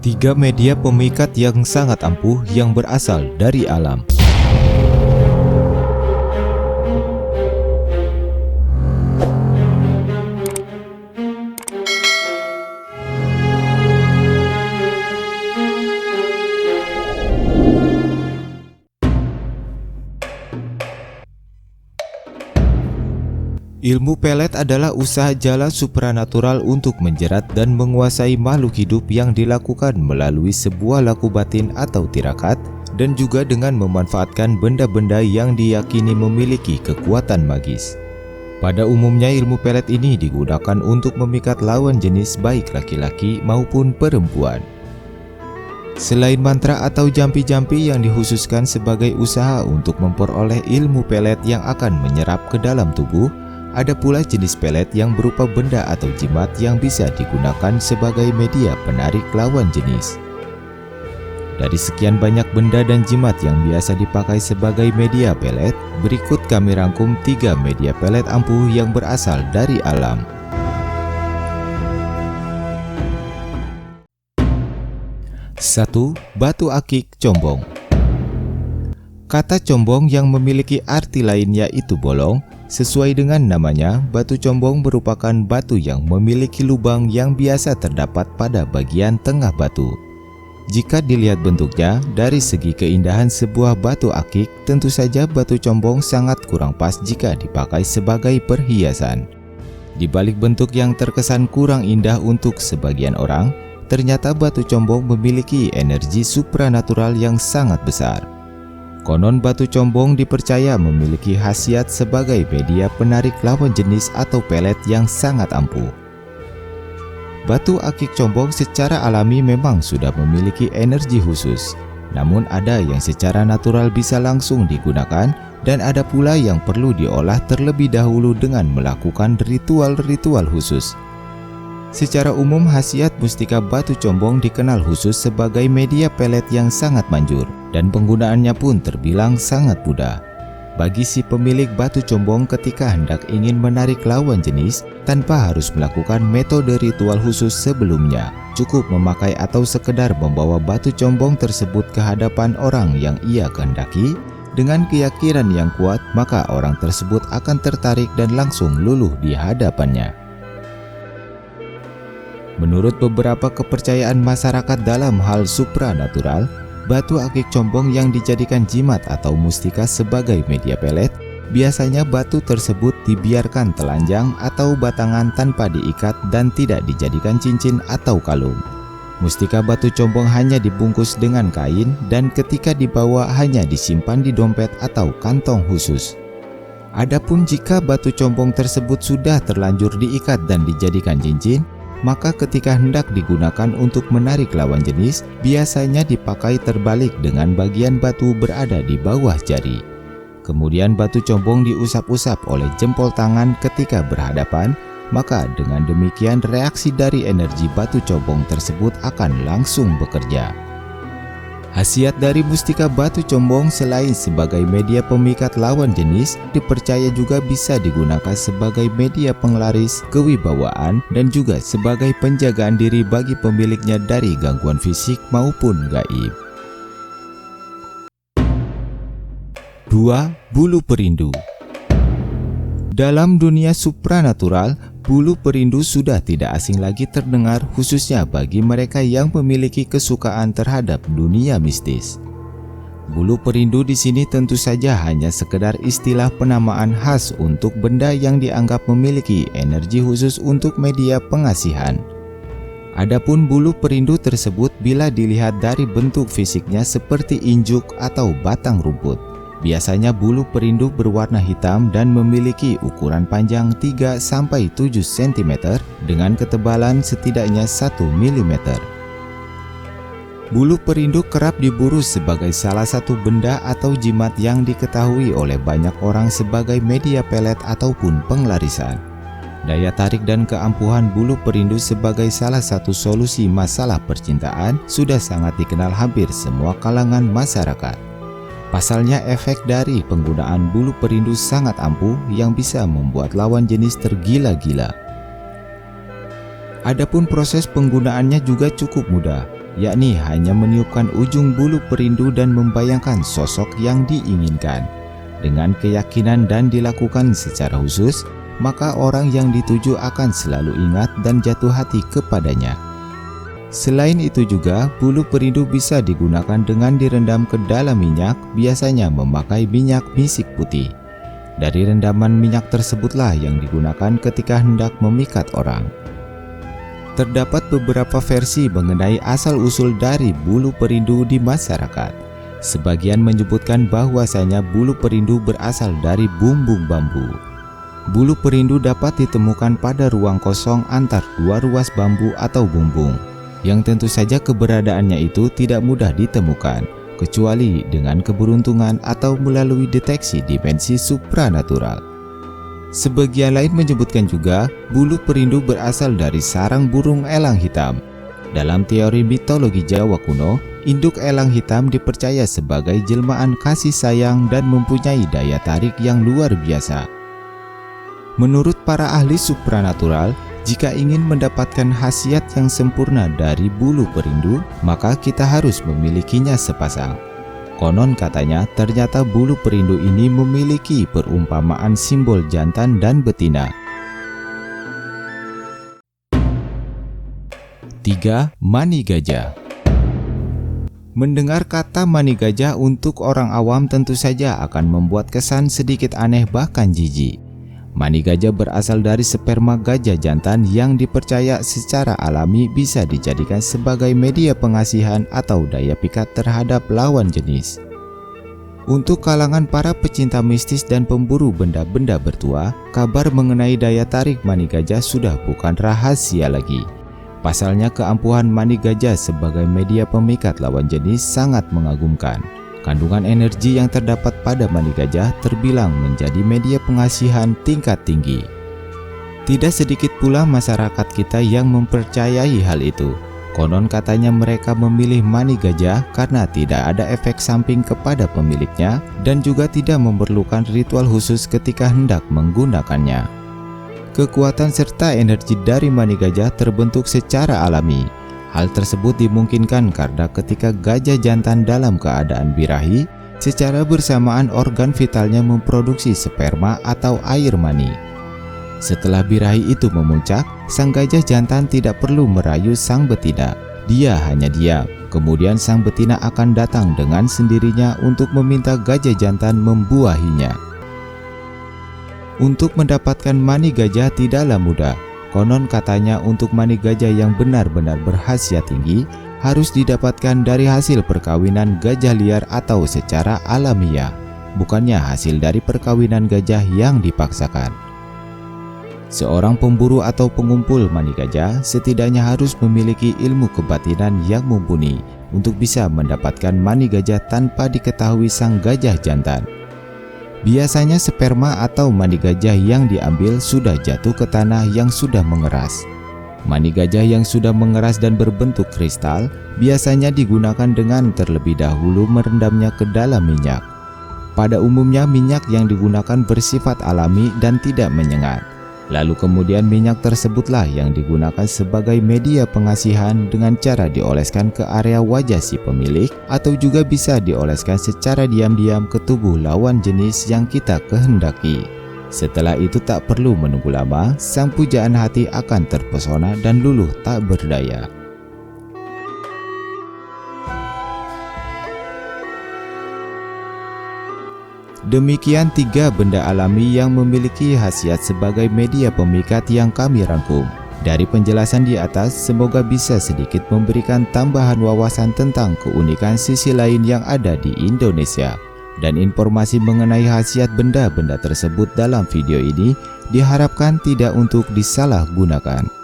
Tiga media pemikat yang sangat ampuh yang berasal dari alam. Ilmu pelet adalah usaha jalan supranatural untuk menjerat dan menguasai makhluk hidup yang dilakukan melalui sebuah laku batin atau tirakat, dan juga dengan memanfaatkan benda-benda yang diyakini memiliki kekuatan magis. Pada umumnya ilmu pelet ini digunakan untuk memikat lawan jenis baik laki-laki maupun perempuan. Selain mantra atau jampi-jampi yang dikhususkan sebagai usaha untuk memperoleh ilmu pelet yang akan menyerap ke dalam tubuh, ada pula jenis pelet yang berupa benda atau jimat yang bisa digunakan sebagai media penarik lawan jenis. Dari sekian banyak benda dan jimat yang biasa dipakai sebagai media pelet, berikut kami rangkum 3 media pelet ampuh yang berasal dari alam. 1. Batu akik combong. Kata combong yang memiliki arti lain yaitu bolong. Sesuai dengan namanya, batu combong merupakan batu yang memiliki lubang yang biasa terdapat pada bagian tengah batu. Jika dilihat bentuknya, dari segi keindahan sebuah batu akik, tentu saja batu combong sangat kurang pas jika dipakai sebagai perhiasan. Di balik bentuk yang terkesan kurang indah untuk sebagian orang, ternyata batu combong memiliki energi supranatural yang sangat besar. Konon batu combong dipercaya memiliki khasiat sebagai media penarik lawan jenis atau pelet yang sangat ampuh. Batu akik combong secara alami memang sudah memiliki energi khusus, namun ada yang secara natural bisa langsung digunakan dan ada pula yang perlu diolah terlebih dahulu dengan melakukan ritual-ritual khusus. Secara umum, khasiat mustika batu combong dikenal khusus sebagai media pelet yang sangat manjur, dan penggunaannya pun terbilang sangat mudah. Bagi si pemilik batu combong ketika hendak ingin menarik lawan jenis, tanpa harus melakukan metode ritual khusus sebelumnya, cukup memakai atau sekedar membawa batu combong tersebut ke hadapan orang yang ia kehendaki, dengan keyakinan yang kuat, maka orang tersebut akan tertarik dan langsung luluh di hadapannya. Menurut beberapa kepercayaan masyarakat dalam hal supranatural, batu akik combong yang dijadikan jimat atau mustika sebagai media pelet, biasanya batu tersebut dibiarkan telanjang atau batangan tanpa diikat dan tidak dijadikan cincin atau kalung. Mustika batu combong hanya dibungkus dengan kain dan ketika dibawa hanya disimpan di dompet atau kantong khusus. Adapun jika batu combong tersebut sudah terlanjur diikat dan dijadikan cincin, maka ketika hendak digunakan untuk menarik lawan jenis, biasanya dipakai terbalik dengan bagian batu berada di bawah jari. Kemudian batu combong diusap-usap oleh jempol tangan ketika berhadapan, maka dengan demikian reaksi dari energi batu combong tersebut akan langsung bekerja. Khasiat dari mustika batu combong selain sebagai media pemikat lawan jenis, dipercaya juga bisa digunakan sebagai media penglaris kewibawaan dan juga sebagai penjagaan diri bagi pemiliknya dari gangguan fisik maupun gaib. 2. Bulu perindu. Dalam dunia supranatural, bulu perindu sudah tidak asing lagi terdengar, khususnya bagi mereka yang memiliki kesukaan terhadap dunia mistis. Bulu perindu di sini tentu saja hanya sekedar istilah penamaan khas untuk benda yang dianggap memiliki energi khusus untuk media pengasihan. Adapun bulu perindu tersebut bila dilihat dari bentuk fisiknya seperti injuk atau batang rumput. Biasanya bulu perindu berwarna hitam dan memiliki ukuran panjang 3-7 cm dengan ketebalan setidaknya 1 mm. Bulu perindu kerap diburu sebagai salah satu benda atau jimat yang diketahui oleh banyak orang sebagai media pelet ataupun penglarisan. Daya tarik dan keampuhan bulu perindu sebagai salah satu solusi masalah percintaan sudah sangat dikenal hampir semua kalangan masyarakat. Pasalnya, efek dari penggunaan bulu perindu sangat ampuh yang bisa membuat lawan jenis tergila-gila. Adapun proses penggunaannya juga cukup mudah. yakni hanya meniupkan ujung bulu perindu dan membayangkan sosok yang diinginkan. Dengan keyakinan dan dilakukan secara khusus, maka orang yang dituju akan selalu ingat dan jatuh hati kepadanya. Selain itu juga, bulu perindu bisa digunakan dengan direndam ke dalam minyak, biasanya memakai minyak misik putih. Dari rendaman minyak tersebutlah yang digunakan ketika hendak memikat orang. Terdapat beberapa versi mengenai asal-usul dari bulu perindu di masyarakat. Sebagian menyebutkan bahwasanya bulu perindu berasal dari bumbung bambu. Bulu perindu dapat ditemukan pada ruang kosong antar dua ruas bambu atau bumbung, yang tentu saja keberadaannya itu tidak mudah ditemukan, kecuali dengan keberuntungan atau melalui deteksi dimensi supranatural. Sebagian lain menyebutkan juga bulu perindu berasal dari sarang burung elang hitam. Dalam teori mitologi Jawa kuno, induk elang hitam dipercaya sebagai jelmaan kasih sayang dan mempunyai daya tarik yang luar biasa. Menurut para ahli supranatural, jika ingin mendapatkan khasiat yang sempurna dari bulu perindu, maka kita harus memilikinya sepasang. Konon katanya, ternyata bulu perindu ini memiliki perumpamaan simbol jantan dan betina. 3. Mani gajah. Mendengar kata mani gajah untuk orang awam tentu saja akan membuat kesan sedikit aneh bahkan jijik. Mani gajah berasal dari sperma gajah jantan yang dipercaya secara alami bisa dijadikan sebagai media pengasihan atau daya pikat terhadap lawan jenis. Untuk kalangan para pecinta mistis dan pemburu benda-benda bertua, kabar mengenai daya tarik mani gajah sudah bukan rahasia lagi. Pasalnya, keampuhan mani gajah sebagai media pemikat lawan jenis sangat mengagumkan. Kandungan energi yang terdapat pada mani gajah terbilang menjadi media pengasihan tingkat tinggi. Tidak sedikit pula masyarakat kita yang mempercayai hal itu. Konon katanya mereka memilih mani gajah karena tidak ada efek samping kepada pemiliknya dan juga tidak memerlukan ritual khusus ketika hendak menggunakannya. Kekuatan serta energi dari mani gajah terbentuk secara alami. Hal tersebut dimungkinkan karena ketika gajah jantan dalam keadaan birahi, secara bersamaan organ vitalnya memproduksi sperma atau air mani. Setelah birahi itu memuncak, sang gajah jantan tidak perlu merayu sang betina. Dia hanya diam. Kemudian sang betina akan datang dengan sendirinya untuk meminta gajah jantan membuahinya. Untuk mendapatkan mani gajah tidaklah mudah. Konon katanya untuk mani gajah yang benar-benar berkhasiat tinggi harus didapatkan dari hasil perkawinan gajah liar atau secara alamiah, bukannya hasil dari perkawinan gajah yang dipaksakan. Seorang pemburu atau pengumpul mani gajah setidaknya harus memiliki ilmu kebatinan yang mumpuni untuk bisa mendapatkan mani gajah tanpa diketahui sang gajah jantan. Biasanya sperma atau mani gajah yang diambil sudah jatuh ke tanah yang sudah mengeras. Mani gajah yang sudah mengeras dan berbentuk kristal biasanya digunakan dengan terlebih dahulu merendamnya ke dalam minyak. Pada umumnya minyak yang digunakan bersifat alami dan tidak menyengat. Lalu kemudian minyak tersebutlah yang digunakan sebagai media pengasihan dengan cara dioleskan ke area wajah si pemilik atau juga bisa dioleskan secara diam-diam ke tubuh lawan jenis yang kita kehendaki. Setelah itu tak perlu menunggu lama, sang pujaan hati akan terpesona dan luluh tak berdaya. Demikian 3 benda alami yang memiliki khasiat sebagai media pemikat yang kami rangkum. Dari penjelasan di atas, semoga bisa sedikit memberikan tambahan wawasan tentang keunikan sisi lain yang ada di Indonesia. Dan informasi mengenai khasiat benda-benda tersebut dalam video ini diharapkan tidak untuk disalahgunakan.